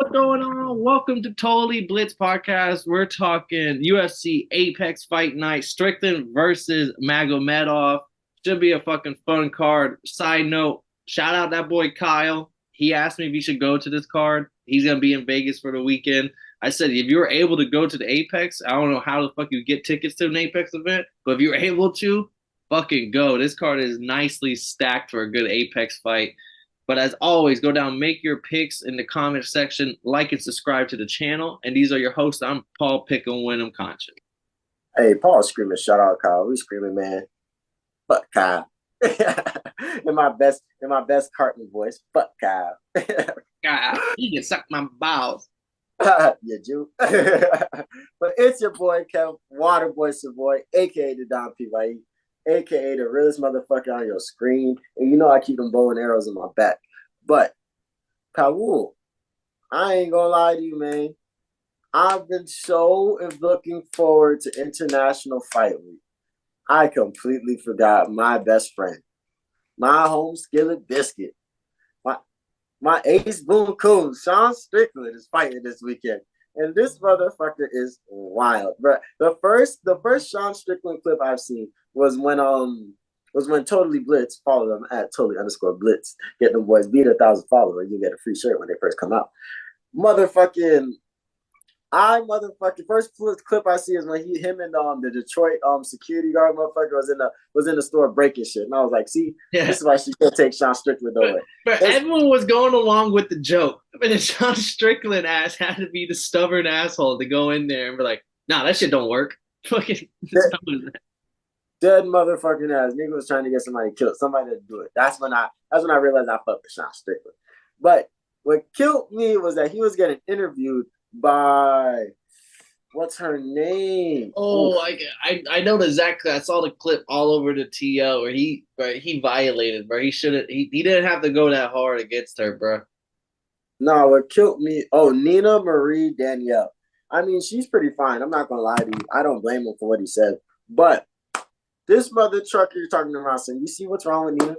What's going on? Welcome to Totally Blitz Podcast. We're talking UFC Apex Fight Night, Strickland versus Magomedov. Should be a fucking fun card. Side note, shout out that boy Kyle. He asked me if he should go to this card. He's gonna be in Vegas for the weekend. I said if you're able to go to the Apex, I don't know how the fuck you get tickets to an Apex event, but if you're able to, fucking go. This card is nicely stacked for a good Apex fight. But as always, go down, make your picks in the comment section, like and subscribe to the channel. And these are your hosts. I'm Paul Pick'em Win'em Conscious. Hey, Paul screaming, shout out Kyle. We screaming, man. Fuck Kyle. in my best Cartman voice. Fuck Kyle. God, you can suck my balls. You Jew. But it's your boy Kev, Waterboy Savoy, aka the Don P. aka the realest motherfucker on your screen. And you know I keep them bow and arrows in my back. But Kawul, I ain't gonna lie to you, man. I've been so looking forward to International Fight Week. I completely forgot my best friend, my home skillet biscuit, my ace boon coon, Sean Strickland is fighting this weekend. And this motherfucker is wild. But the first Sean Strickland clip I've seen was when Totally Blitz, follow them at Totally_Blitz. Get them boys beat 1,000 followers. You get a free shirt when they first come out. First clip I see is when him and the Detroit security guard motherfucker was in the store breaking shit, and I was like, see, This is why she can't take Sean Strickland away. But everyone was going along with the joke. I mean, Sean Strickland ass had to be the stubborn asshole to go in there and be like, nah, that shit don't work. Fucking dead motherfucking ass nigga was trying to get somebody killed, somebody to do it. That's when I realized I fucked with Sean Strickland. But what killed me was that he was getting interviewed by what's her name? Oh, I know exactly. I saw the clip all over the TL where he violated, bro. He didn't have to go that hard against her, bro. No, what killed me? Oh, Nina Marie Danielle. I mean, she's pretty fine. I'm not gonna lie to you. I don't blame him for what he said. But this mother trucker you're talking about, saying, you see what's wrong with Nina?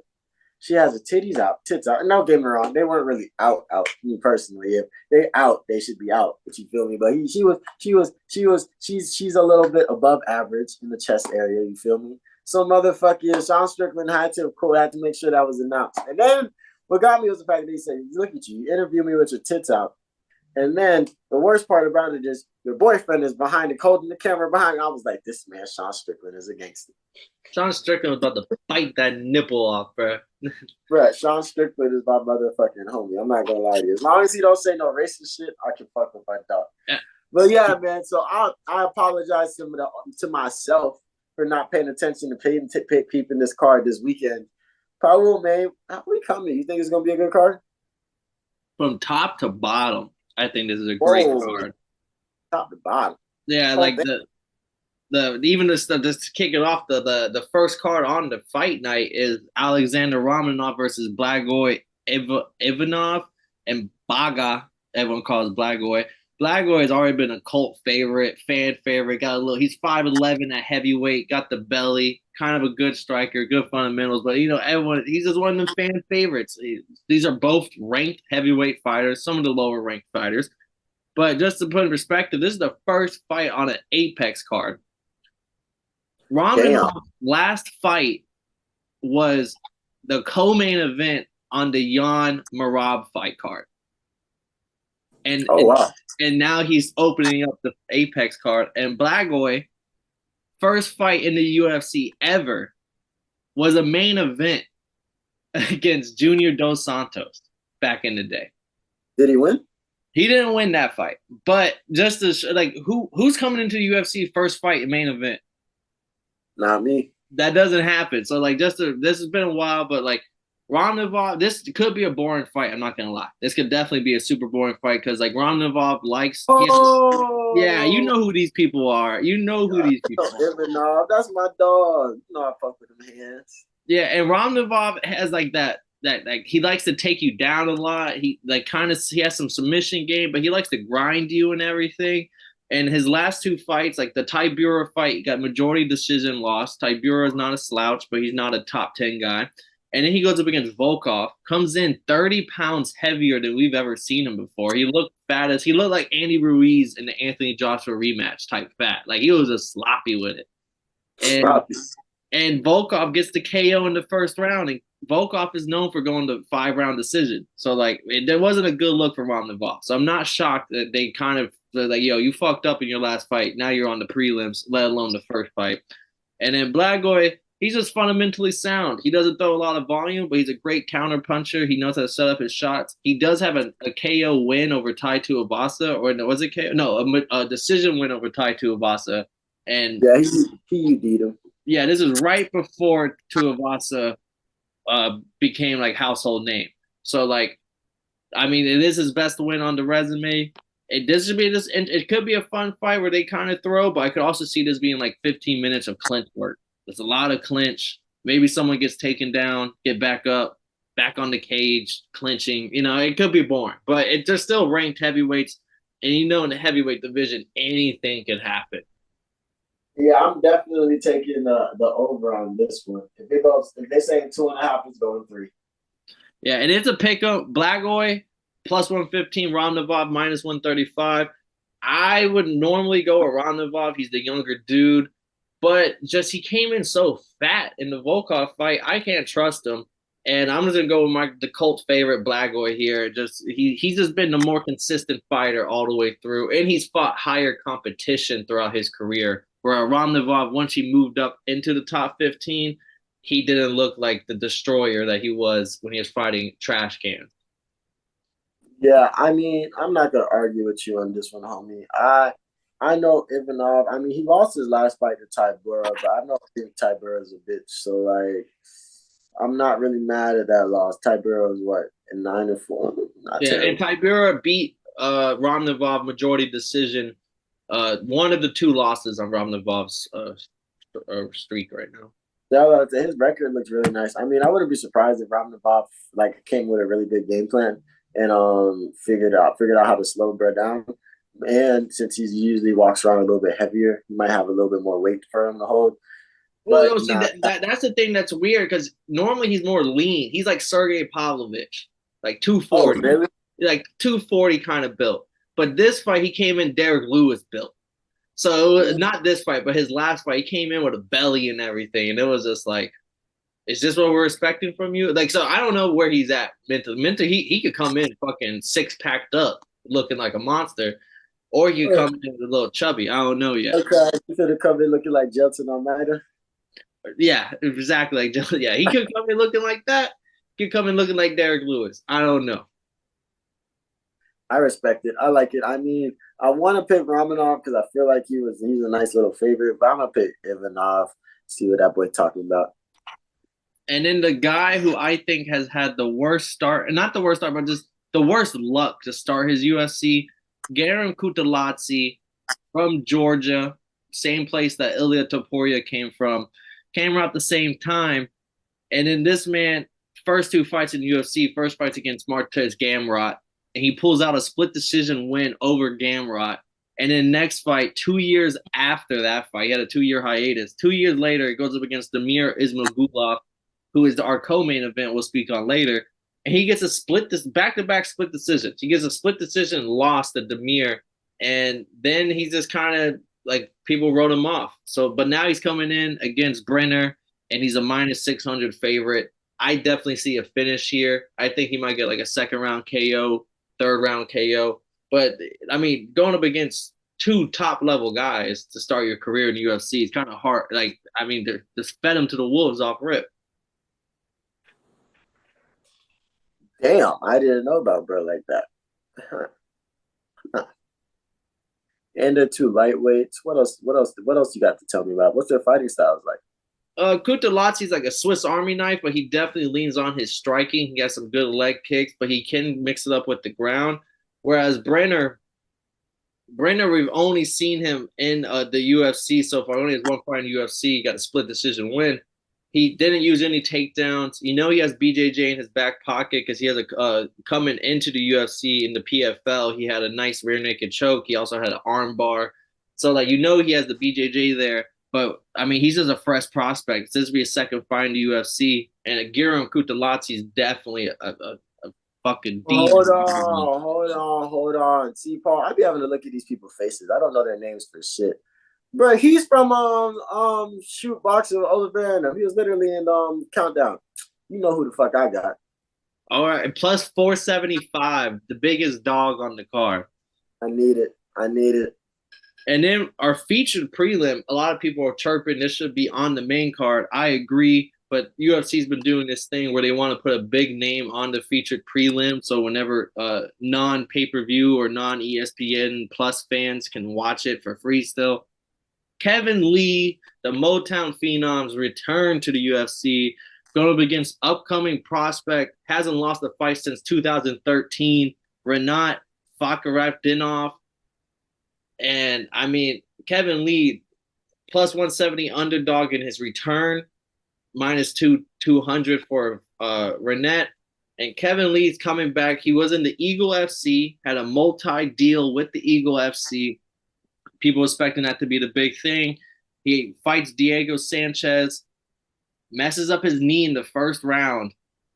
She has her tits out. And don't get me wrong, they weren't really out. Me personally, if they out, they should be out. But you feel me? But she's a little bit above average in the chest area. You feel me? So motherfucking Sean Strickland had to make sure that was announced. And then what got me was the fact that he said, "Look at you interview me with your tits out." And then the worst part about it is your boyfriend is behind it, holding the camera behind. I was like, this man, Sean Strickland, is a gangster. Sean Strickland was about to bite that nipple off, bro. Bro, Sean Strickland is my motherfucking homie. I'm not gonna lie to you. As long as he don't say no racist shit, I can fuck with my dog. Yeah. But yeah, man. So I apologize to myself for not paying attention to peeping this card this weekend. Paul, man, how we coming? You think it's gonna be a good card? From top to bottom, I think this is a great card. Top to bottom. Yeah, like just to kick it off, the first card on the fight night is Alexander Romanov versus Blagoy Ivanov and Baga. Everyone calls Blagoy. Blagoy has already been a cult favorite, fan favorite. He's 5'11" at heavyweight, got the belly, kind of a good striker, good fundamentals. But he's just one of the fan favorites. These are both ranked heavyweight fighters, some of the lower ranked fighters. But just to put in perspective, this is the first fight on an Apex card. Romanov's last fight was the co-main event on the Jan Marab fight card. And now he's opening up the Apex card. And Blagoy, first fight in the UFC ever, was a main event against Junior Dos Santos back in the day. Did he win? He didn't win that fight. But just to who's coming into the UFC first fight main event? Not me. That doesn't happen. So this has been a while, but Romanov, this could be a boring fight. I'm not gonna lie. This could definitely be a super boring fight because Romanov likes. Yeah, you know who these people are. You know who these people are. Ivanov, that's my dog. You know I fuck with them hands. Yeah, and Romanov has that he likes to take you down a lot. He he has some submission game, but he likes to grind you and everything. And his last two fights, like the Tybura fight, got majority decision loss. Tybura is not a slouch, but he's not a top 10 guy. And then he goes up against Volkov, comes in 30 pounds heavier than we've ever seen him before. He looked fat as he looked like Andy Ruiz in the Anthony Joshua rematch type fat. Like he was just sloppy with it. And and Volkov gets the KO in the first round. And Volkov is known for going to 5-round decision. So like there wasn't a good look for Magomedov. So I'm not shocked that they kind of like, yo, you fucked up in your last fight. Now you're on the prelims, let alone the first fight. And then Blagoy, he's just fundamentally sound. He doesn't throw a lot of volume, but he's a great counter puncher. He knows how to set up his shots. He does have a KO win over Tai Tuivasa, or was it KO? No, a decision win over Tai Tuivasa. And yeah, he beat him. Yeah, this is right before Tuivasa became like household name. So like, I mean, it is his best win on the resume. It could be a fun fight where they kind of throw, but I could also see this being like 15 minutes of clinch work. There's a lot of clinch. Maybe someone gets taken down, get back up, back on the cage, clinching. You know, it could be boring, but they're still ranked heavyweights, and you know, in the heavyweight division, anything can happen. Yeah, I'm definitely taking the over on this one. If they say 2.5, it's going 3. Yeah, and it's a pickup. Blagoy plus 115, Ramnevov minus 135. I would normally go with Ramnevov. He's the younger dude, but just he came in so fat in the Volkov fight. I can't trust him, and I'm just gonna go with the cult favorite Blagoy here. Just he's just been the more consistent fighter all the way through, and he's fought higher competition throughout his career. Where Ramnevov, once he moved up into the top 15, he didn't look like the destroyer that he was when he was fighting trash cans. Yeah, I mean, I'm not gonna argue with you on this one, homie. I know Ivanov. I mean, he lost his last fight to Tybura, but I know Tybura's a bitch. So like, I'm not really mad at that loss. Tybura was what, in 9-4. Yeah, terrible. And Tybura beat Ramnevov majority decision. One of the 2 losses on Ramnevov's streak right now. Yeah, his record looks really nice. I mean, I wouldn't be surprised if Ramnevov like came with a really good game plan and figured out how to slow Brett down. And since he usually walks around a little bit heavier, he might have a little bit more weight for him to hold. Well, no, see, that's the thing that's weird because normally he's more lean. He's like Sergey Pavlovich, like 240. Oh, really? Like 240 kind of built. But this fight, he came in Derek Lewis built. So not this fight, but his last fight, he came in with a belly and everything. And it was just like, is this what we're expecting from you? Like, so I don't know where he's at mentally. Mentally, he could come in fucking 6-packed up, looking like a monster. Or he could come in a little chubby. I don't know yet. Okay, he could have come in looking like Jeltsin Almeida. Yeah, exactly. Yeah, he could come in looking like that. He could come in looking like Derek Lewis. I don't know. I respect it. I like it. I mean, I want to pick Romanov because I feel like he's a nice little favorite, but I'm gonna pick Ivanov. See what that boy talking about. And then the guy who I think has had the worst start, and not the worst start, but just the worst luck to start his UFC, Garin Kutaladze from Georgia, same place that Ilya Topuria came from, came around at the same time. And then this man, first 2 fights in the UFC, first fights against Martez Gamrot, and he pulls out a split decision win over Gamrot. And then next fight, 2 years after that fight, he had a 2-year hiatus. 2 years later, he goes up against Damir Ismagulov, who is our co-main event we'll speak on later. And he gets a back-to-back split decisions. He gets a split decision loss to Damir. And then he's just kind of like people wrote him off. So, but now he's coming in against Brenner, and he's a minus 600 favorite. I definitely see a finish here. I think he might get like a 2nd-round KO, 3rd-round KO. But I mean, going up against 2 top-level guys to start your career in the UFC is kind of hard. Like, I mean, they just fed him to the wolves off rip. Damn, I didn't know about bro like that. And they're 2 lightweights. What else you got to tell me about? What's their fighting styles like? Kutaladze's like a Swiss Army knife, but he definitely leans on his striking. He has some good leg kicks, but he can mix it up with the ground. Whereas Brenner, we've only seen him in the UFC so far. Only has 1 fight in the UFC. He got a split decision win. He didn't use any takedowns. You know he has BJJ in his back pocket because he has a coming into the UFC in the PFL. He had a nice rear naked choke. He also had an arm bar. So like he has the BJJ there. But I mean, he's just a fresh prospect. This will be a second fight in the UFC, and Giron Kutateladze is definitely a fucking demon. Hold on. See, Paul, I be having to look at these people's faces. I don't know their names for shit. Bro, he's from shoot boxing over there. He was literally in Countdown. You know who the fuck I got. All right, plus 475, the biggest dog on the card. I need it. And then our featured prelim, a lot of people are chirping this should be on the main card. I agree, but UFC's been doing this thing where they want to put a big name on the featured prelim, so whenever non-pay-per-view or non-ESPN Plus fans can watch it for free still. Kevin Lee, the Motown Phenoms, return to the UFC, going up against upcoming prospect, hasn't lost a fight since 2013, Renat Fakhretdinov. And I mean, Kevin Lee, plus 170 underdog in his return, minus 200 for Renat. And Kevin Lee's coming back. He was in the Eagle FC, had a multi-deal with the Eagle FC. People expecting that to be the big thing. He fights Diego Sanchez, messes up his knee in the first round,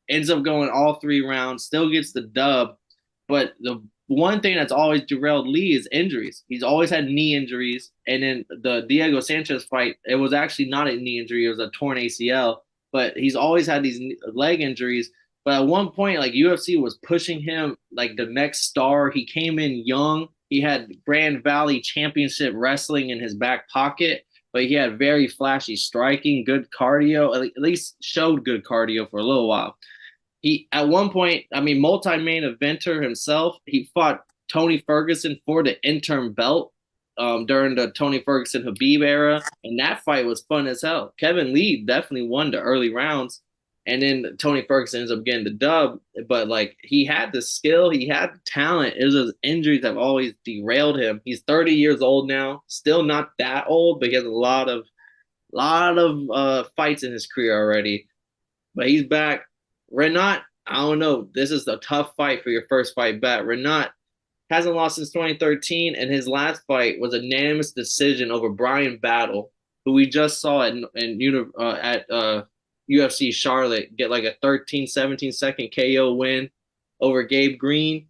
ends up going all 3 rounds, still gets the dub. But the one thing that's always derailed Lee is injuries. He's always had knee injuries. And then the Diego Sanchez fight, it was actually not a knee injury. It was a torn ACL. But he's always had these leg injuries. But at one point, like UFC was pushing him like the next star. He came in young. He had Grand Valley Championship wrestling in his back pocket, but he had very flashy striking, good cardio, at least showed good cardio for a little while. He, at one point, I mean, multi-main eventer himself, he fought Tony Ferguson for the interim belt during the Tony Ferguson-Habib era, and that fight was fun as hell. Kevin Lee definitely won the early rounds, and then Tony Ferguson ends up getting the dub, but like he had the skill, he had the talent. It was his injuries that have always derailed him. He's 30 years old now, still not that old, but he has a lot of fights in his career already. But he's back. Renat, I don't know. This is a tough fight for your first fight back. Renat hasn't lost since 2013, and his last fight was a unanimous decision over Brian Battle, who we just saw at UFC Charlotte get like a 13, 17-second KO win over Gabe Green.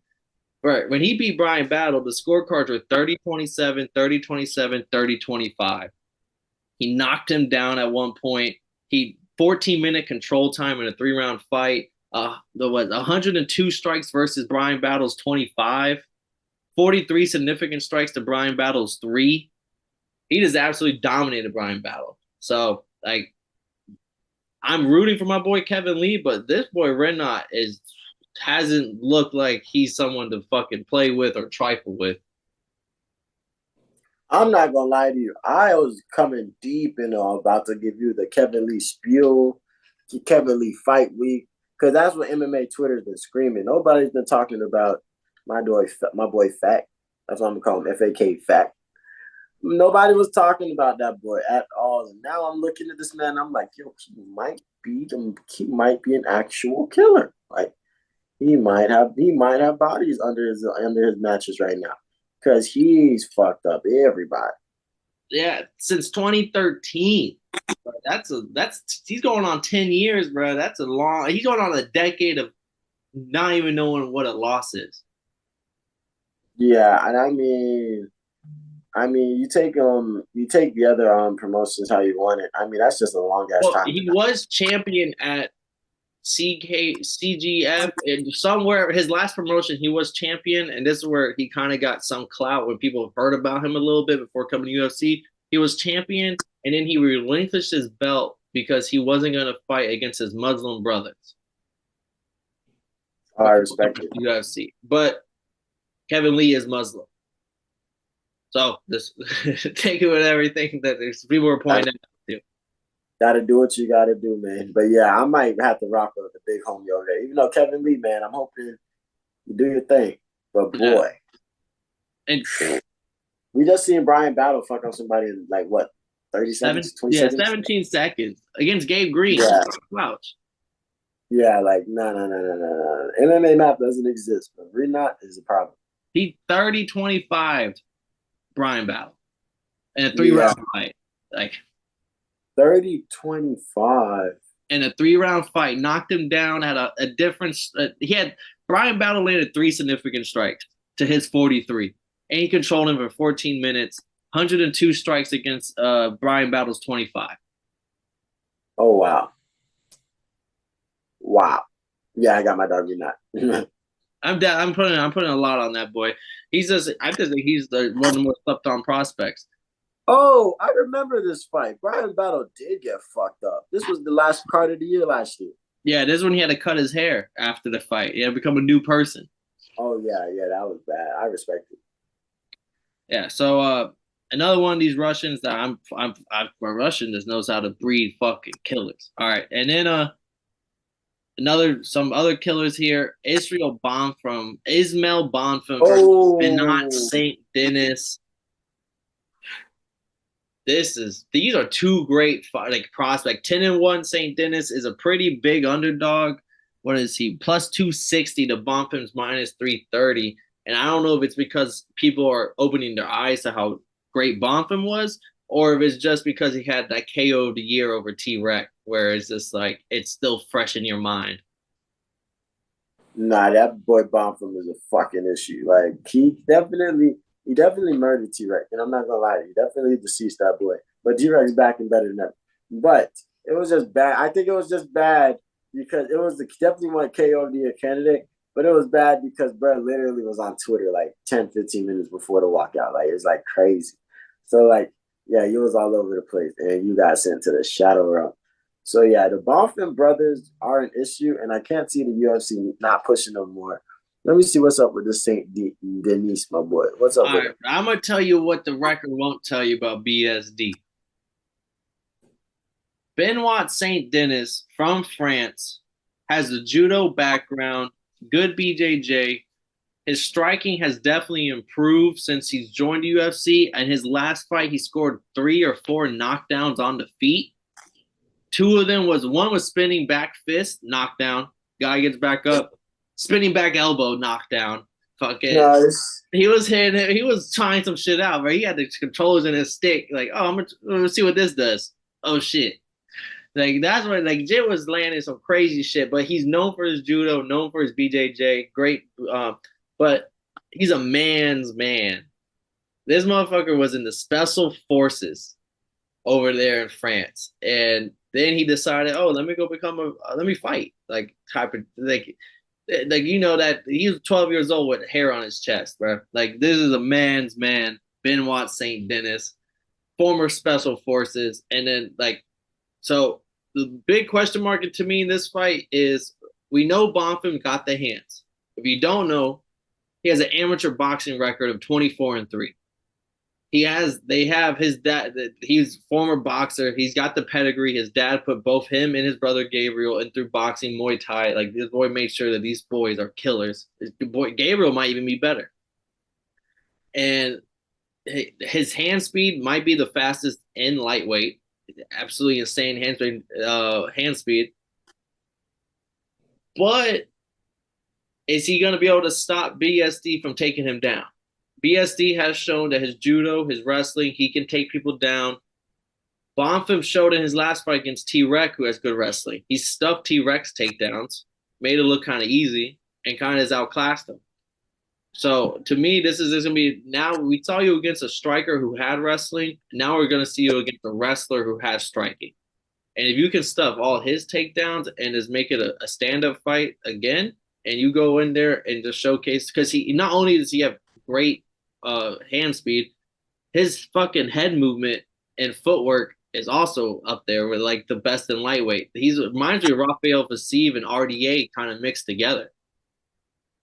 Right. When he beat Brian Battle, the scorecards were 30-27, 30-27, 30-25. He knocked him down at one point. He 14-minute control time in a 3-round fight. There was 102 strikes versus Brian Battle's 25. 43 significant strikes to Brian Battle's 3. He just absolutely dominated Brian Battle. So, like, I'm rooting for my boy Kevin Lee, but this boy Renat hasn't looked like he's someone to fucking play with or trifle with. I'm not gonna lie to you. I was coming deep and about to give you the Kevin Lee spiel, Kevin Lee fight week, because that's what MMA Twitter's been screaming. Nobody's been talking about my boy Fat. That's what I'm gonna call him, FAK Fat. Nobody was talking about that boy at all. And now I'm looking at this man. I'm like, yo, he might be an actual killer. Like he might have bodies under his matches right now. Because he's fucked up everybody. Yeah, since 2013. He's going on 10 years, bro. He's going on a decade of not even knowing what a loss is. Yeah, and I mean you take the other promotions how you want it. I mean, that's just a long ass time. He was champion at CGF, and somewhere his last promotion he was champion, and this is where he kind of got some clout when people have heard about him a little bit before coming to UFC. He was champion, and then he relinquished his belt because he wasn't going to fight against his Muslim brothers. I respect it. UFC, but Kevin Lee is Muslim, so just take it with everything that people were pointing out. Gotta do what you gotta do, man. But yeah, I might have to rock with the big homie over there. Even though Kevin Lee, man, I'm hoping you do your thing. But boy, and we just seen Brian Battle fuck up somebody in like what, 30 seconds, 20 seconds? 17 seconds against Gabe Green. Yeah. Slouch. Yeah, like no. MMA map doesn't exist, but Renat is a problem. He 30-25 Brian Battle in a 3-round fight. Like 30-25. In a 3-round fight, knocked him down, had a different. He had Brian Battle landed 3 significant strikes to his 43, and he controlled him for 14 minutes. 102 strikes against Brian Battle's 25. Oh wow. Wow. Yeah, I got my dog in that. I'm putting a lot on that boy. I just think he's one of the most slept on prospects. Oh, I remember this fight. Brian Battle did get fucked up. This was the last card of the year last year. Yeah, this is when he had to cut his hair after the fight. He had to become a new person. Oh yeah, yeah, that was bad. I respect it. Yeah, so another one of these Russians that I'm a Russian that knows how to breed fucking killers. All right, and then some other killers here. Ismail Bonfim versus Benot Oh, Saint Denis. These are two great like prospect. 10-1 Saint Denis is a pretty big underdog. What is he? Plus 260 to Bonfim's minus 330. And I don't know if it's because people are opening their eyes to how great Bonfim was, or if it's just because he had that KO of the year over T-Rex, where it's just like it's still fresh in your mind. nah, that boy Bonfim is a fucking issue. Like he definitely murdered T-Rex, and I'm not gonna lie, he definitely deceased that boy. But T-Rex back and better than ever. But it was just bad. I think it was just bad because it was definitely one KO of the year candidate, but it was bad because bro literally was on Twitter like 10, 15 minutes before the walkout. Like it's like crazy. So like yeah, he was all over the place, and you got sent to the shadow realm. So yeah, the Bonfim brothers are an issue, and I can't see the UFC not pushing them more. Let me see what's up with this Denis, my boy. What's up All with right, him? I'm gonna tell you what the record won't tell you about BSD. Benoit Saint Denis from France has a judo background, good BJJ. His striking has definitely improved since he's joined the UFC. And his last fight, he scored 3 or 4 knockdowns on the feet. Two of them was one was spinning back fist knockdown. Guy gets back up, spinning back elbow knockdown. Fucking, Nice. he was hitting it. He was trying some shit out, right? He had the controllers in his stick. Like, oh, I'm gonna see what this does. Oh shit. Like that's what like Jit was landing some crazy shit, but he's known for his judo, known for his BJJ, great. But he's a man's man. This motherfucker was in the special forces over there in France, and then he decided, oh, let me go become let me fight, like type of like you know that he was 12 years old with hair on his chest, bro. Like this is a man's man, Benoit Saint Denis, former special forces, and then like so the big question mark to me in this fight is we know Bonfim got the hands. If you don't know, he has an amateur boxing record of 24-3. They have his dad, he's a former boxer. He's got the pedigree. His dad put both him and his brother Gabriel in through boxing, Muay Thai. Like this boy made sure that these boys are killers. His boy Gabriel might even be better. And his hand speed might be the fastest in lightweight. Absolutely insane hand speed. But is he going to be able to stop BSD from taking him down? BSD has shown that his judo, his wrestling, he can take people down. Bonfim showed in his last fight against T-Rex, who has good wrestling. He stuffed T-Rex takedowns, made it look kind of easy, and kind of has outclassed him. So to me, this is going to be now we saw you against a striker who had wrestling. Now we're going to see you against a wrestler who has striking. And if you can stuff all his takedowns and just make it a stand-up fight again, and you go in there and just showcase because he not only does he have great hand speed, his fucking head movement and footwork is also up there with like the best in lightweight. He's reminds me of Rafael Fasiv and RDA kind of mixed together.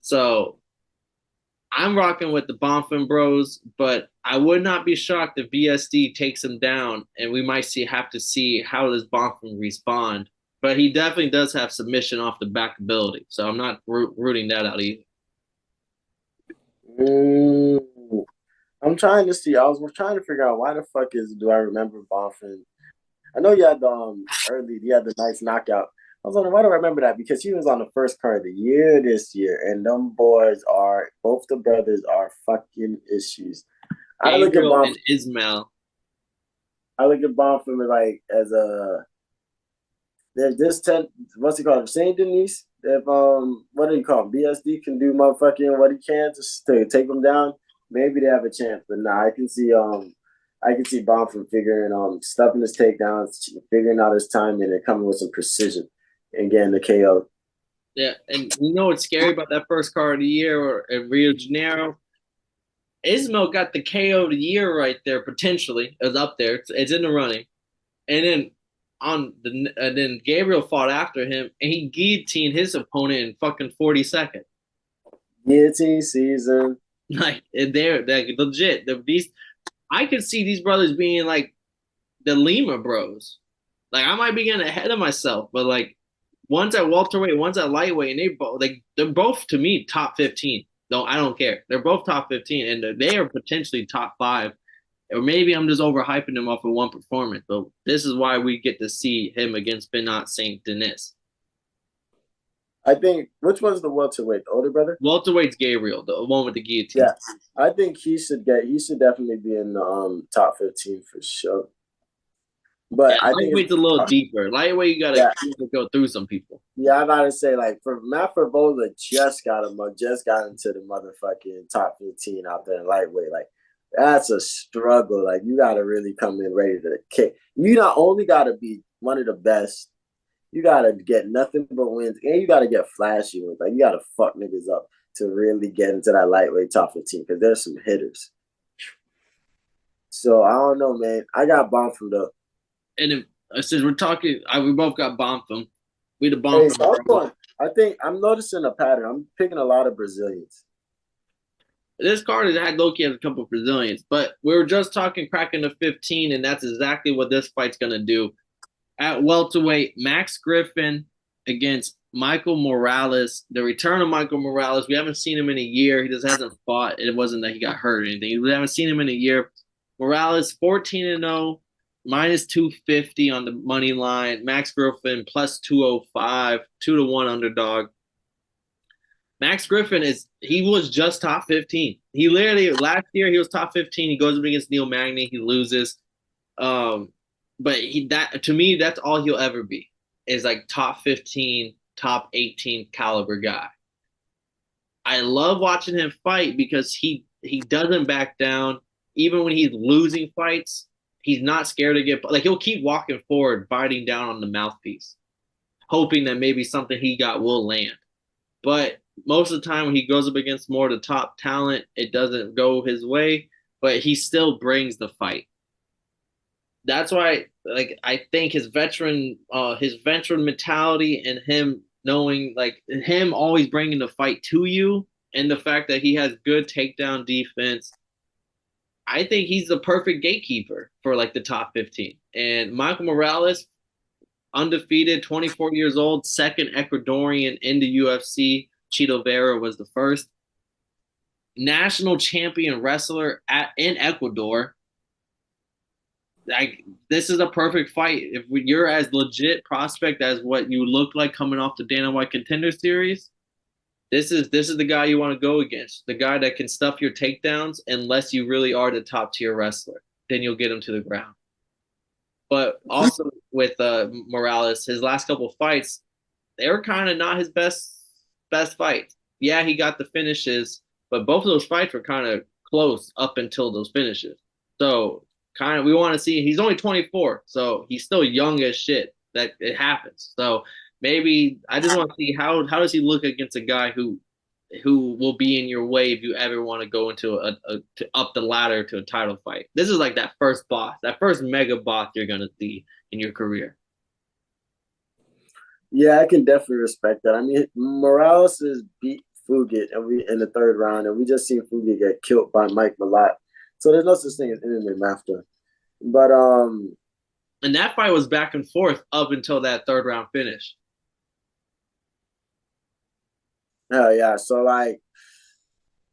So I'm rocking with the Bonfim Bros, but I would not be shocked if BSD takes him down, and we might have to see how does Bonfim respond. But he definitely does have submission off the back ability, so I'm not rooting that out either. Mm, I'm trying to see. I was trying to figure out why the fuck do I remember Bonfim? I know you had you had the nice knockout. I was wondering why do I remember that? Because he was on the first card of the year this year, and them boys are both the brothers are fucking issues. I look at Gabriel Bonfim. and Ismail. I look at Bonfim as a there's this ten what's he called? Saint Denis. If what do you call him? BSD can do motherfucking what he can just to take him down. Maybe they have a chance, but nah, I can see Bonfim figuring stuffing his takedowns, figuring out his time, and then coming with some precision and getting the KO. Yeah, and you know what's scary about that first card of the year or in Rio de Janeiro? Ismail got the KO of the year right there, potentially. It was up there. It's in the running. And then Gabriel fought after him and he guillotined his opponent in fucking 40 seconds. Guillotine season. Like they're legit. I could see these brothers being like the Lima bros. Like I might be getting ahead of myself, but like one's at welterweight, one's at lightweight, and they're both to me top 15. No, I don't care. They're both top 15, and they are potentially top 5. Or maybe I'm just overhyping them off of one performance. But this is why we get to see him against Benoit Saint Denis. I think which one's the welterweight? The older brother? Welterweight's Gabriel, the one with the guillotine. Yeah, I think he should definitely be in the top 15 for sure. But yeah, I think lightweight's a little deeper. Lightweight, you gotta go through some people. Yeah, I gotta say, like, for Matt Favola just got into the motherfucking top 15 out there in lightweight. Like, that's a struggle. Like, you gotta really come in ready to kick. You not only gotta be one of the best, you gotta get nothing but wins, and you gotta get flashy wins. Like, you gotta fuck niggas up to really get into that lightweight top 15 because there's some hitters. So I don't know, man. I got bombed from the. And if, since we're talking, we both got bombed from. We the bomb from. I think I'm noticing a pattern. I'm picking a lot of Brazilians. This card has had Loki as a couple of Brazilians, but we were just talking cracking the 15, and that's exactly what this fight's gonna do. At welterweight, Max Griffin against Michael Morales. The return of Michael Morales. We haven't seen him in a year. He just hasn't fought. It wasn't that he got hurt or anything. We haven't seen him in a year. Morales 14-0, minus 250 on the money line. Max Griffin plus 205, 2-1 underdog. Max Griffin he was just top 15. He literally last year he was top 15. He goes up against Neil Magny, he loses. But to me, that's all he'll ever be is like top 15, top 18 caliber guy. I love watching him fight because he doesn't back down. Even when he's losing fights, he's not scared to get like he'll keep walking forward, biting down on the mouthpiece, hoping that maybe something he got will land. But most of the time when he goes up against more of the top talent, it doesn't go his way, but he still brings the fight. That's why, like, I think his veteran mentality and him knowing, like, him always bringing the fight to you, and the fact that he has good takedown defense, I think he's the perfect gatekeeper for like the top 15. And Michael Morales, undefeated, 24 years old, second Ecuadorian in the UFC. Chito Vera was the first. National champion wrestler in Ecuador. Like, this is a perfect fight. If you're as legit prospect as what you look like coming off the Dana White Contender Series, this is the guy you want to go against. The guy that can stuff your takedowns unless you really are the top tier wrestler. Then you'll get him to the ground. But also with Morales, his last couple of fights, they were kind of not his best fights. Yeah, he got the finishes, but both of those fights were kind of close up until those finishes. So kind of we want to see. He's only 24, so he's still young as shit. That it happens. So maybe I just want to see how does he look against a guy who will be in your way if you ever want to go into to up the ladder to a title fight. This is like that first boss, that first mega boss you're gonna see in your career. Yeah, I can definitely respect that. I mean, Morales has beat Fugit in the third round, and we just seen Fugit get killed by Mike Malott. So there's no such thing as MMA after. But and that fight was back and forth up until that third round finish. Hell yeah. So like,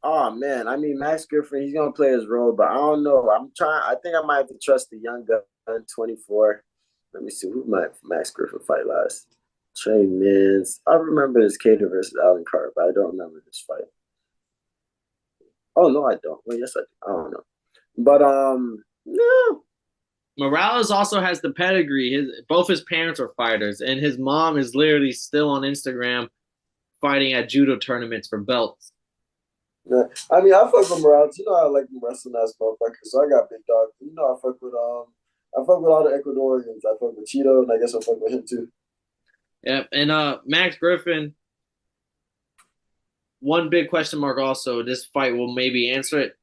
oh man, I mean Max Griffin, he's gonna play his role, but I don't know. I think I might have to trust the young gun, 24. Let me see, who might Max Griffin fight last? Trey Mins. I remember this Cater versus Alan Carter, but I don't remember this fight. Oh no, I don't. Well, yes, I do. I don't know. But no. Morales also has the pedigree. Both his parents are fighters, and his mom is literally still on Instagram fighting at judo tournaments for belts. Yeah. I mean, I fuck with Morales. You know, I like them wrestling ass motherfuckers. So I got big dog. You know, I fuck with all the Ecuadorians. I fuck with Cheeto, and I guess I fuck with him too. Yeah, and Max Griffin. One big question mark. Also, this fight will maybe answer it.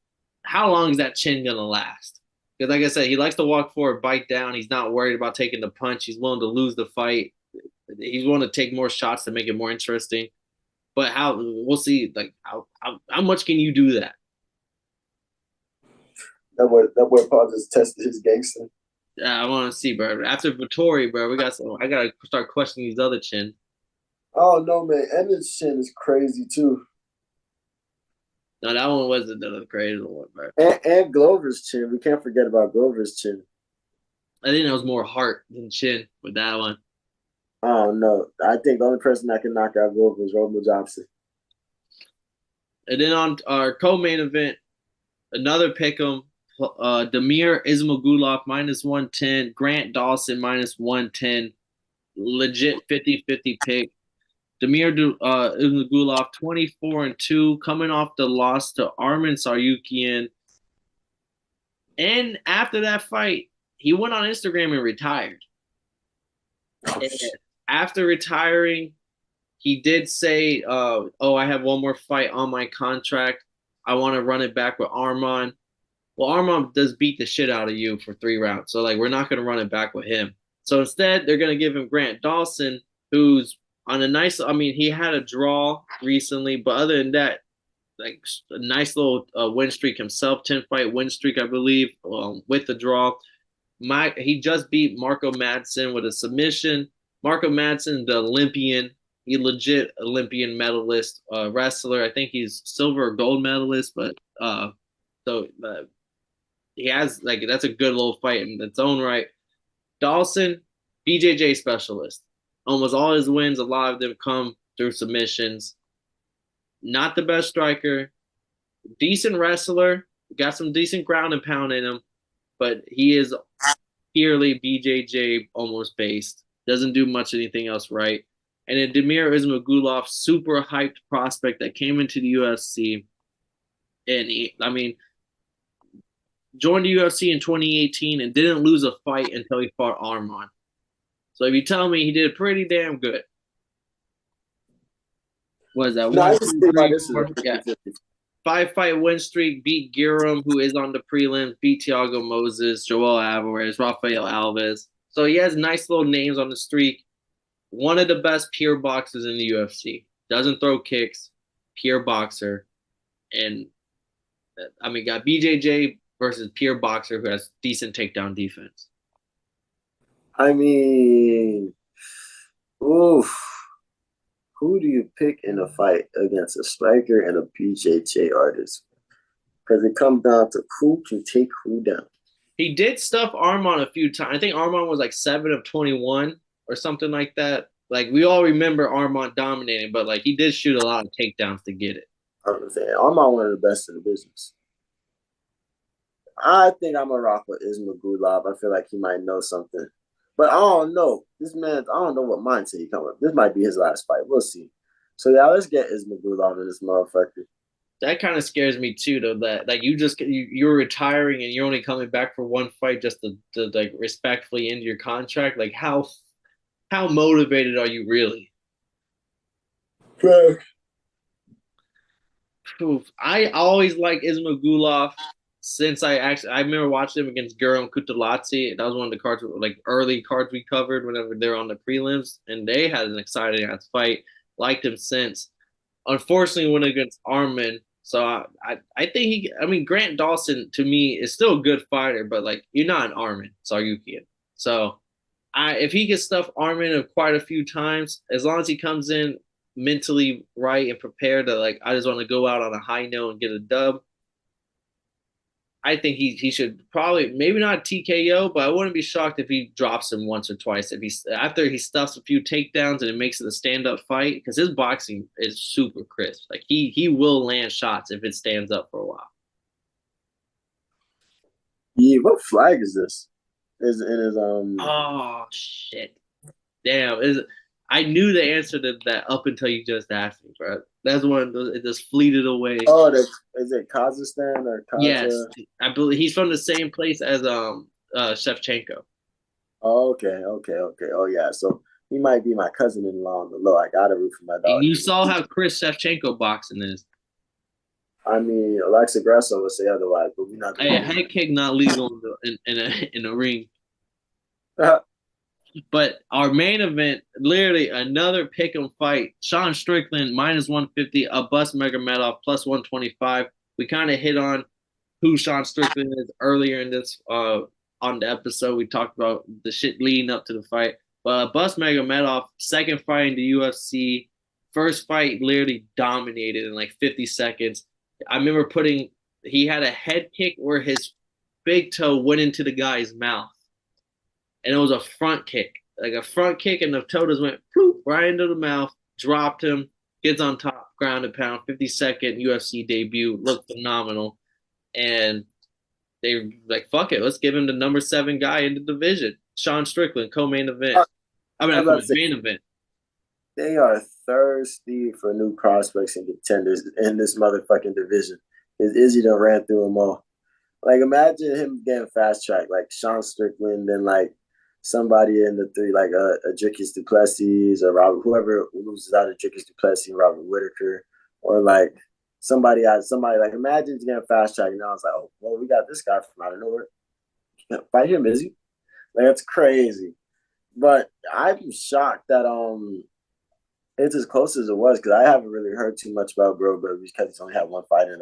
How long is that chin gonna last? Because, like I said, he likes to walk forward, bite down. He's not worried about taking the punch. He's willing to lose the fight. He's willing to take more shots to make it more interesting. But how we'll see, like how much can you do that? That boy Paul just tested his gangster. I want to see, bro. After Vittori, bro, we got some. I gotta start questioning these other chin. Oh no, man, and his chin is crazy too. No, that one wasn't the crazy one, bro. And Glover's chin. We can't forget about Glover's chin. I think that was more heart than chin with that one. Oh no, I think the only person that can knock out Glover is Roman Johnson. And then on our co-main event, another pick'em. Damir Ismagulov -110, Grant Dawson -110, legit 50-50 pick. Damir Ismagulov 24-2, coming off the loss to Arman Saryukian. And after that fight, he went on Instagram and retired. And after retiring, he did say, "Oh, I have one more fight on my contract. I want to run it back with Arman." Well, Arman does beat the shit out of you for 3 rounds, so like we're not going to run it back with him. So instead, they're going to give him Grant Dawson, who's on a nice. I mean, he had a draw recently, but other than that, like a nice little win streak himself, 10-fight win streak, I believe, with the draw. He just beat Marco Madsen with a submission. Marco Madsen, the Olympian, he legit Olympian medalist wrestler. I think he's silver or gold medalist, but so he has like that's a good little fight in its own right. Dawson, BJJ specialist. Almost all his wins, a lot of them come through submissions. Not the best striker, decent wrestler, got some decent ground and pound in him, but he is purely BJJ almost based. Doesn't do much anything else right. And then Damir Ismagulov, super hyped prospect that came into the UFC, and I mean, joined the UFC in 2018 and didn't lose a fight until he fought Arman. So if you tell me he did pretty damn good. What is that? No, One, I just two, think about three, this is four. Yeah. 5-fight win streak, beat Giram, who is on the prelims, beat Thiago Moses, Joel Alvarez, Rafael Alves. So he has nice little names on the streak. One of the best pure boxers in the UFC. Doesn't throw kicks, pure boxer. And I mean, got BJJ versus pure boxer who has decent takedown defense. I mean, oof. Who do you pick in a fight against a striker and a BJJ artist? Because it comes down to who can take who down. He did stuff Arman a few times. I think Arman was like 7 of 21 or something like that. Like we all remember Arman dominating, but like he did shoot a lot of takedowns to get it. I'm saying Armand one of the best in the business. I think I'm a rock with Ismagulov. I feel like he might know something. But I don't know. This man, I don't know what mindset he come with. This might be his last fight. We'll see. So yeah, let's get Ismagulov in this motherfucker. That kind of scares me too, though. That like you're retiring and you're only coming back for one fight just to like respectfully end your contract. Like how motivated are you really? Bro. Oof. I always like Ismagulov since I remember watching him against Guram Kutulazzi. That was one of the cards like early cards we covered whenever they're on the prelims, and they had an exciting ass fight. Liked him since. Unfortunately, went against Arman. So I think I mean Grant Dawson to me is still a good fighter, but like you're not an Arman Saryukian. So if he gets stuff Arman quite a few times, as long as he comes in mentally right and prepared to like I just want to go out on a high note and get a dub. I think he should probably maybe not TKO, but I wouldn't be shocked if he drops him once or twice. If he after he stuffs a few takedowns and it makes it a stand up fight because his boxing is super crisp. Like he will land shots if it stands up for a while. Yeah, what flag is this? Is in his Oh shit! Damn, I knew the answer to that up until you just asked me, bro. That's one. It just fleeted away. Oh, is it Kazakhstan or Yes, Kaza? I believe he's from the same place as Shevchenko. Oh, okay. Oh yeah, so he might be my cousin-in-law on the low. I gotta root for my And dog. you saw how Chris Shevchenko boxing is. I mean, Alexa Grasso would say otherwise, but we're not A gonna. head kick not legal in a ring. Do But our main event, literally another pick'em fight. Sean Strickland minus 150, Abus Magomedov plus 125. We kind of hit on who Sean Strickland is earlier in this on the episode. We talked about the shit leading up to the fight. But Abus Magomedov, second fight in the UFC, first fight literally dominated in like 50 seconds. I remember he had a head kick where his big toe went into the guy's mouth, and it was a front kick, and the toe just went poof, right into the mouth, dropped him, gets on top, ground and pound, 52nd UFC debut, looked phenomenal, and they like fuck it, let's give him the number 7 guy in the division, Sean Strickland, co-main event. I mean, I'm about to say main event. they are thirsty for new prospects and contenders in this motherfucking division. It's Izzy done ran through them all. Like imagine him getting fast tracked, like Sean Strickland, and like somebody in the three, like a Dricus Duplessis or Robert, whoever loses out of Dricus Duplessis and Robert Whitaker, or like somebody like imagine getting fast tracked. And I was like, oh, well, we got this guy from out of nowhere. Fight him, Izzy. Like that's crazy. But I'm shocked that it's as close as it was because I haven't really heard too much about Grover because he's only had one fight in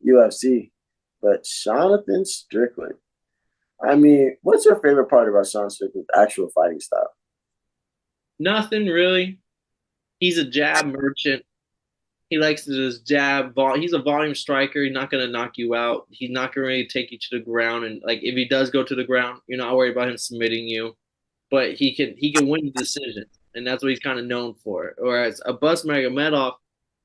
UFC. But Jonathan Strickland, I mean, what's your favorite part about Sean Strickland's actual fighting style? Nothing really. He's a jab merchant. He likes to just jab. He's a volume striker. He's not going to knock you out. He's not going to really take you to the ground. And like if he does go to the ground, you're not worried about him submitting you. But he can win the decision, and that's what he's kind of known for. Whereas Abus Magomedov,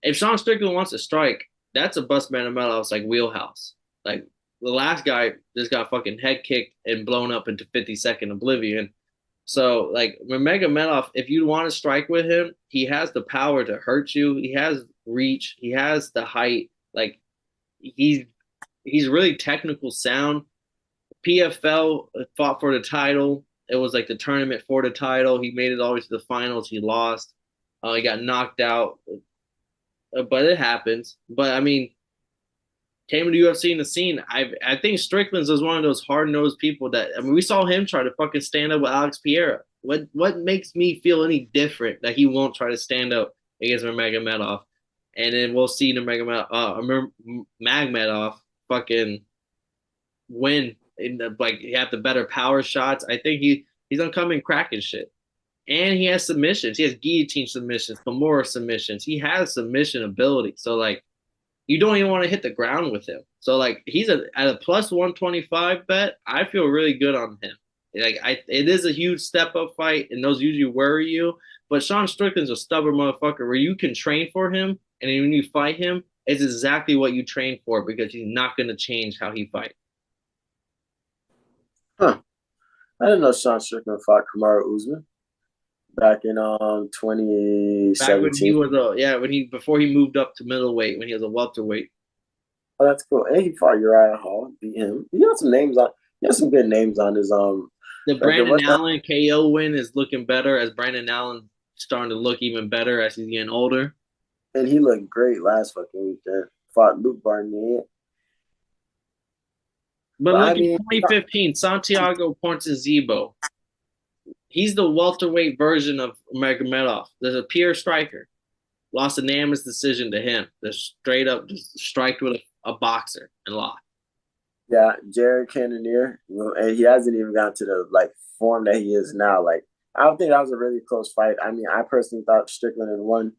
if Sean Strickland wants to strike, that's Abus Magomedov's like wheelhouse. Like the last guy just got fucking head kicked and blown up into 50-second oblivion. So like Magomedov, if you want to strike with him, he has the power to hurt you. He has reach. He has the height. Like he's really technical sound. PFL fought for the title. It was like the tournament for the title. He made it all the way to the finals. He lost. He got knocked out, but it happens. But I mean, came to the UFC in the scene. I think Strickland's is one of those hard nosed people that I mean we saw him try to fucking stand up with Alex Pereira. What makes me feel any different that he won't try to stand up against Magomedov? And then we'll see the Magomedov fucking win like he have the better power shots. I think he's gonna come in cracking shit. And he has submissions. He has guillotine submissions, Kimura submissions. He has submission ability. So like you don't even want to hit the ground with him. So like he's at a plus 125 bet. I feel really good on him. It is a huge step up fight, and those usually worry you. But Sean Strickland's a stubborn motherfucker where you can train for him, and then when you fight him, it's exactly what you train for because he's not going to change how he fights. Huh. I didn't know Sean Strickland fought Kamaru Usman back in 2017. Back when he was before he moved up to middleweight when he was a welterweight. Oh, that's cool. And he fought Uriah Hall, beat him. He got some names on. He has some good names on his The Brandon Allen KO win is looking better as Brandon Allen starting to look even better as he's getting older. And he looked great last fucking weekend. Fought Luke Barnett. But look at 2015, Santiago Ponzinibbio. He's the welterweight version of Magomedov. There's a pure striker. Lost a unanimous decision to him. Just straight up just striked with a boxer and lost. Yeah, Jared Cannonier. And he hasn't even gotten to the like form that he is now. Like I don't think that was a really close fight. I mean, I personally thought Strickland had won,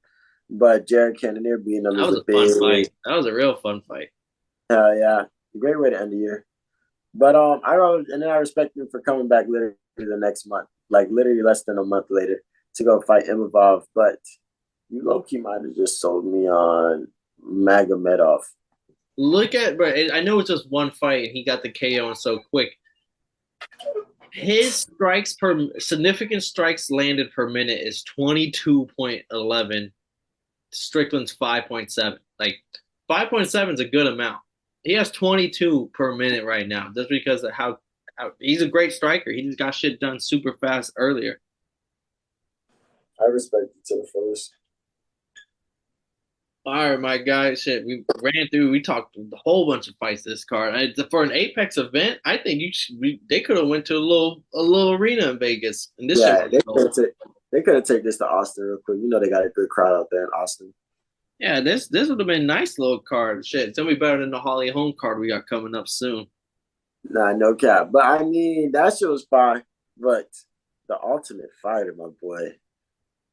but Jared Cannonier being him is a big fun fight. That was a real fun fight. Yeah, great way to end the year. But I respect him for coming back literally the next month, like literally less than a month later to go fight Imavov. But you low-key might have just sold me on Magomedov. But I know it's just one fight and he got the KO and so quick. His significant strikes landed per minute is 22.11. Strickland's 5.7. Like 5.7 is a good amount. He has 22 per minute right now, just because of how he's a great striker. He just got shit done super fast earlier. I respect it to the fullest. All right, my guy. Shit, we talked a whole bunch of fights this card. For an Apex event, I think they could have went to a little arena in Vegas, and this shit. Yeah, they could have taken this to Austin real quick. You know they got a good crowd out there in Austin. Yeah, this would have been a nice little card. Shit, it's gonna be better than the Holly Holm card we got coming up soon. Nah, no cap. But I mean, that shit was fine. But the Ultimate Fighter, my boy.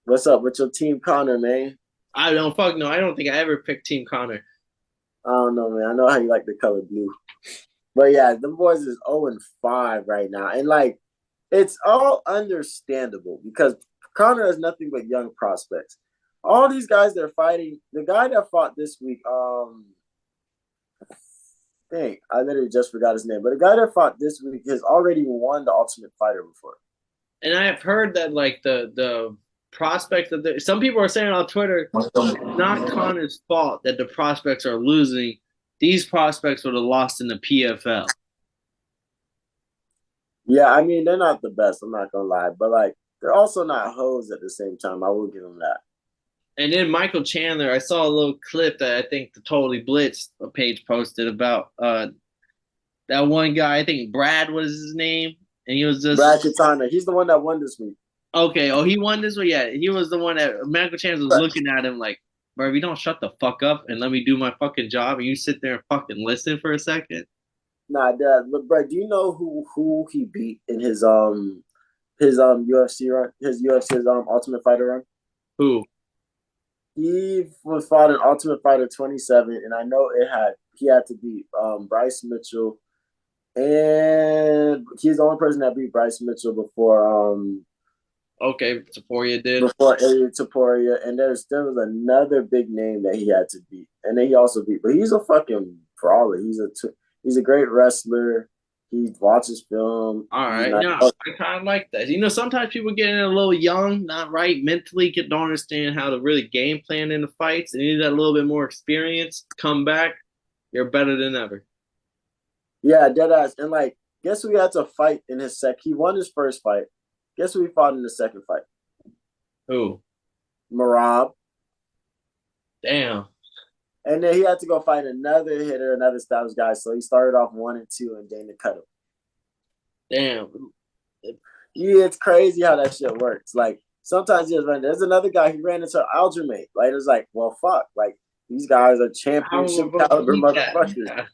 What's up with your team, Connor, man? I don't fuck no. I don't think I ever picked Team Connor. I don't know, man. I know how you like the color blue. But yeah, the boys is 0-5 right now. And like it's all understandable because Connor has nothing but young prospects. All these guys that are fighting, the guy that fought this week, dang, I literally just forgot his name. But the guy that fought this week has already won the Ultimate Fighter before. And I have heard that like the prospects of some people are saying on Twitter, it's not Connor's fault that the prospects are losing. These prospects would have lost in the PFL. Yeah, I mean they're not the best. I'm not gonna lie, but like they're also not hoes at the same time. I will give them that. And then Michael Chandler, I saw a little clip that I think the Totally Blitz page posted about that one guy. I think Brad was his name, and he was just Brad Katana. He's the one that won this week. okay. Oh, he won this one. Yeah, he was the one that Michael Chandler was looking at him like, bro, if you don't shut the fuck up and let me do my fucking job, and you sit there and fucking listen for a second. Nah, Dad. But bro, do you know who he beat in his UFC run, his UFC's Ultimate Fighter run? Who? He was fought in Ultimate Fighter 27, and I know he had to beat Bryce Mitchell, and he's the only person that beat Bryce Mitchell Okay, Taporia did. before Ilya Taporia, and there was another big name that he had to beat, and then he also beat. But he's a fucking brawler. He's a great wrestler. He watches film. All right, no, I kind of like that. You know, sometimes people get in a little young, not right mentally, don't understand how to really game plan in the fights, and you need that little bit more experience. Come back, you're better than ever. Yeah, dead ass. And like, guess who he had to fight in his He won his first fight. Guess who he fought in the second fight? Who? Marab. Damn. And then he had to go fight another hitter, another established guy. So he started off 1-2, and Dana cut him. Damn. Yeah, it's crazy how that shit works. Like sometimes there's another guy he ran into Aljamain. Like it's like, well, fuck. Like these guys are championship caliber motherfuckers. Yeah.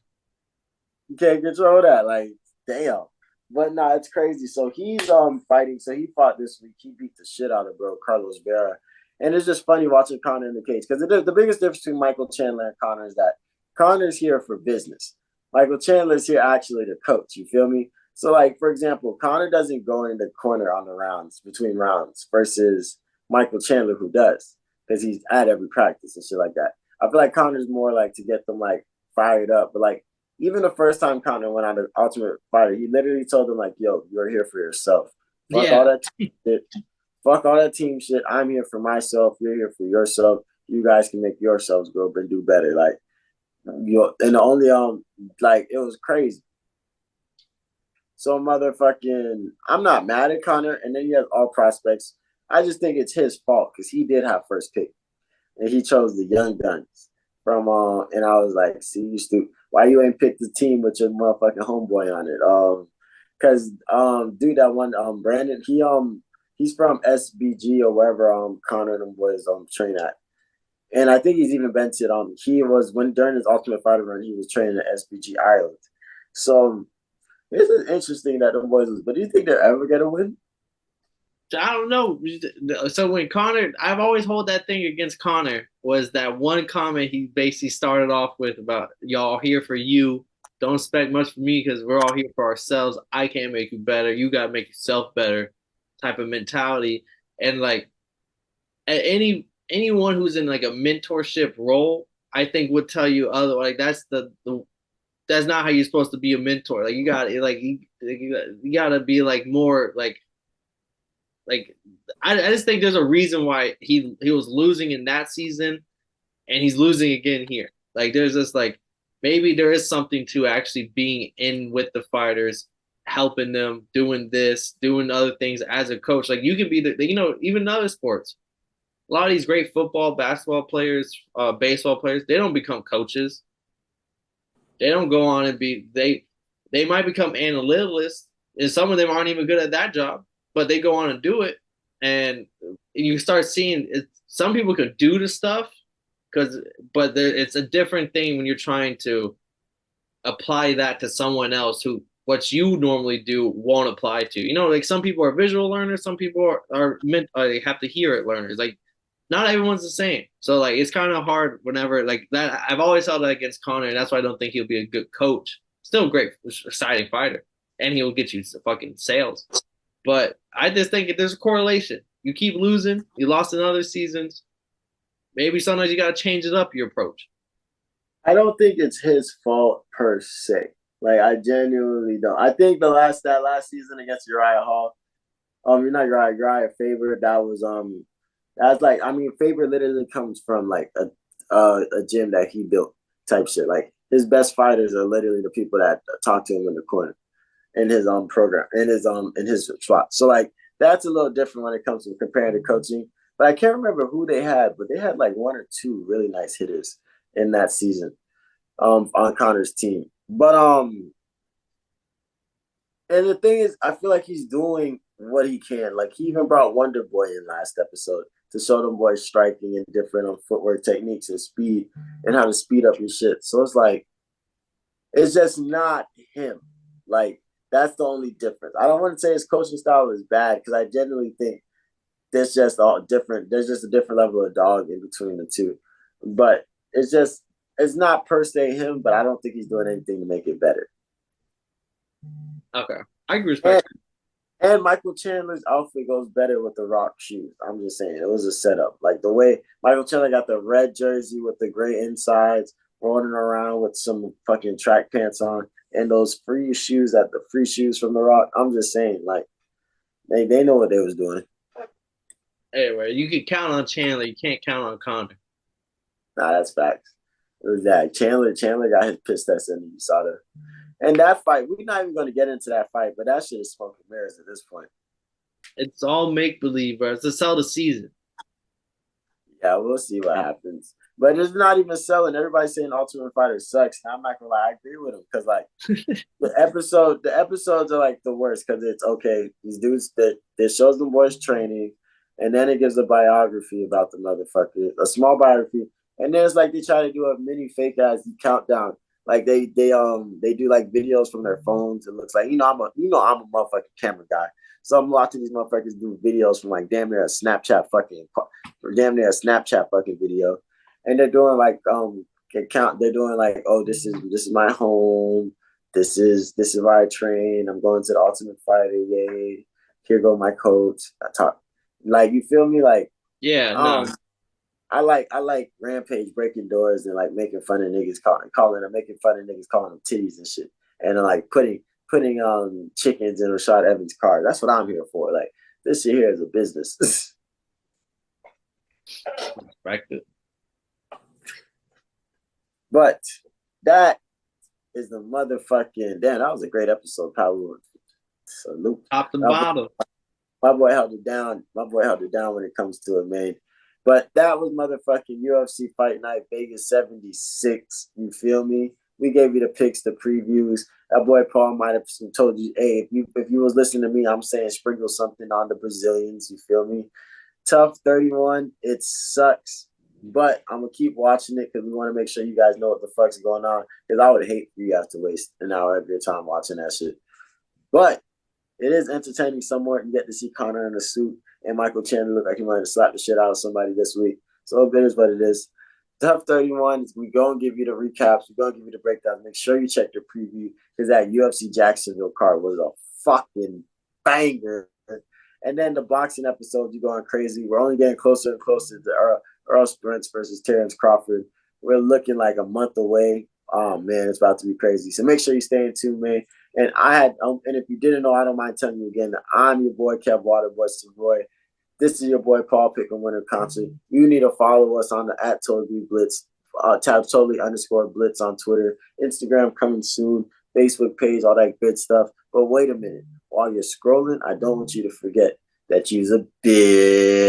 You can't control that. Like, damn. But nah, it's crazy. So he's fighting. So he fought this week. He beat the shit out of bro Carlos Vera. And it's just funny watching Connor in the cage because the biggest difference between Michael Chandler and Connor is that Connor's here for business. Michael Chandler's here actually to coach. You feel me? So, like, for example, Connor doesn't go in the corner on the rounds, between rounds, versus Michael Chandler, who does, because he's at every practice and shit like that. I feel like Connor's more like to get them, like, fired up. But, like, even the first time Connor went on the Ultimate Fighter, he literally told them, like, yo, you're here for yourself. Fuck all that shit. Fuck all that team shit. I'm here for myself. You're here for yourself. You guys can make yourselves grow up and do better. Like, and the only like it was crazy. So motherfucking, I'm not mad at Connor, and then he has all prospects. I just think it's his fault because he did have first pick, and he chose the young guns from. And I was like, see, you stupid. Why you ain't picked the team with your motherfucking homeboy on it? Because dude, that one Brandon, he's from SBG or wherever Connor and them boys train at. And I think he's even been to he was during his Ultimate Fighter run, he was training at SBG Ireland. So this is interesting that the boys but do you think they're ever gonna win? I don't know. So when Connor, I've always hold that thing against Connor was that one comment he basically started off with about y'all here for you. Don't expect much from me because we're all here for ourselves. I can't make you better. You gotta make yourself better type of mentality. And like anyone who's in like a mentorship role, I think would tell you other like that's the that's not how you're supposed to be a mentor. Like you gotta be like more like I just think there's a reason why he was losing in that season and he's losing again here. Like there's just like maybe there is something to actually being in with the fighters, helping them, doing this, doing other things as a coach. Like you can be even in other sports. A lot of these great football, basketball players, baseball players, they don't become coaches. They don't go on and they might become analysts, and some of them aren't even good at that job, but they go on and do it. And you start seeing some people could do the stuff but it's a different thing when you're trying to apply that to someone else who what you normally do won't apply to. Like some people are visual learners, some people are meant they have to hear it learners. Like not everyone's the same. So like it's kind of hard whenever like that. I've always held that against Connor, and that's why I don't think he'll be a good coach. Still a great, exciting fighter, and he'll get you fucking sales. But I just think there's a correlation. You keep losing. You lost in other seasons. Maybe sometimes you got to change it up your approach. I don't think it's his fault per se. Like I genuinely don't. I think that last season against Uriah Hall, you're not Uriah Faber. That's like Faber literally comes from like a gym that he built type shit. Like his best fighters are literally the people that talk to him in the corner in his program in his spot. So like that's a little different when it comes to comparing to coaching. But I can't remember who they had, but they had like one or two really nice hitters in that season on Connor's team. But and the thing is, I feel like he's doing what he can. Like he even brought Wonder Boy in last episode to show them boys striking and different footwork techniques and speed and how to speed up your shit. So it's like it's just not him. Like that's the only difference. I don't want to say his coaching style is bad because I genuinely think there's just all different. There's just a different level of dog in between the two. But it's not per se him, but I don't think he's doing anything to make it better. Okay. I can respect it. And Michael Chandler's outfit goes better with the Rock shoes. I'm just saying, it was a setup. Like the way Michael Chandler got the red jersey with the gray insides, rolling around with some fucking track pants on, and those free shoes from the Rock. I'm just saying, like, they know what they was doing. Anyway, you can count on Chandler. You can't count on Connor. Nah, that's facts. It was that Chandler got his piss test in the USADA. And that fight, we're not even going to get into that fight, but that shit is smoke and mirrors at this point. It's all make believe, bro. It's to sell the season. Yeah, we'll see what happens. But it's not even selling. Everybody's saying Ultimate Fighter sucks. And I'm not gonna lie, I agree with them because like the episodes are like the worst because it's okay. These dudes that shows them boys training, and then it gives a biography about the motherfucker, a small biography, and then it's like they try to do a mini fake ass countdown. Like they do like videos from their phones. It looks like I'm a motherfucking camera guy. So I'm watching these motherfuckers do videos from like damn near a Snapchat fucking video, and they're doing like they're doing like, oh, this is my home. This is where I train. I'm going to the Ultimate Fighter. Yay! Here go my coach. I talk like, you feel me? Like yeah, no. I like Rampage breaking doors and like making fun of niggas calling them titties and shit, and like putting chickens in Rashad Evans' car. That's what I'm here for. Like this shit here is a business. Respect it. But that is the motherfucking damn. That was a great episode, Pablo. Salute. Top to bottom. My boy held it down. When it comes to it, man. But that was motherfucking UFC Fight Night Vegas 76. You feel me? We gave you the picks, the previews. That boy Paul might have told you, hey, if you was listening to me, I'm saying sprinkle something on the Brazilians. You feel me? Tough 31. It sucks. But I'm going to keep watching it because we want to make sure you guys know what the fuck's going on. Because I would hate for you guys to waste an hour of your time watching that shit. But it is entertaining somewhat. You get to see Connor in a suit and Michael Chandler look like he might have slapped the shit out of somebody this week. So it is what it is. Tough 31. We're going to give you the recaps. We're going to give you the breakdowns. Make sure you check your preview because that UFC Jacksonville card was a fucking banger. And then the boxing episodes, you're going crazy. We're only getting closer and closer to Earl Spence versus Terrence Crawford. We're looking like a month away. Oh man, it's about to be crazy. So make sure you stay in tune, man. And if you didn't know, I don't mind telling you again that I'm your boy Kev Waterboy Savoy. This is your boy Paul Pickle Winter Concert. You need to follow us on the at Totally Blitz, tab Totally _ Blitz on Twitter, Instagram coming soon, Facebook page, all that good stuff. But wait a minute, while you're scrolling, I don't want you to forget that you're a bitch.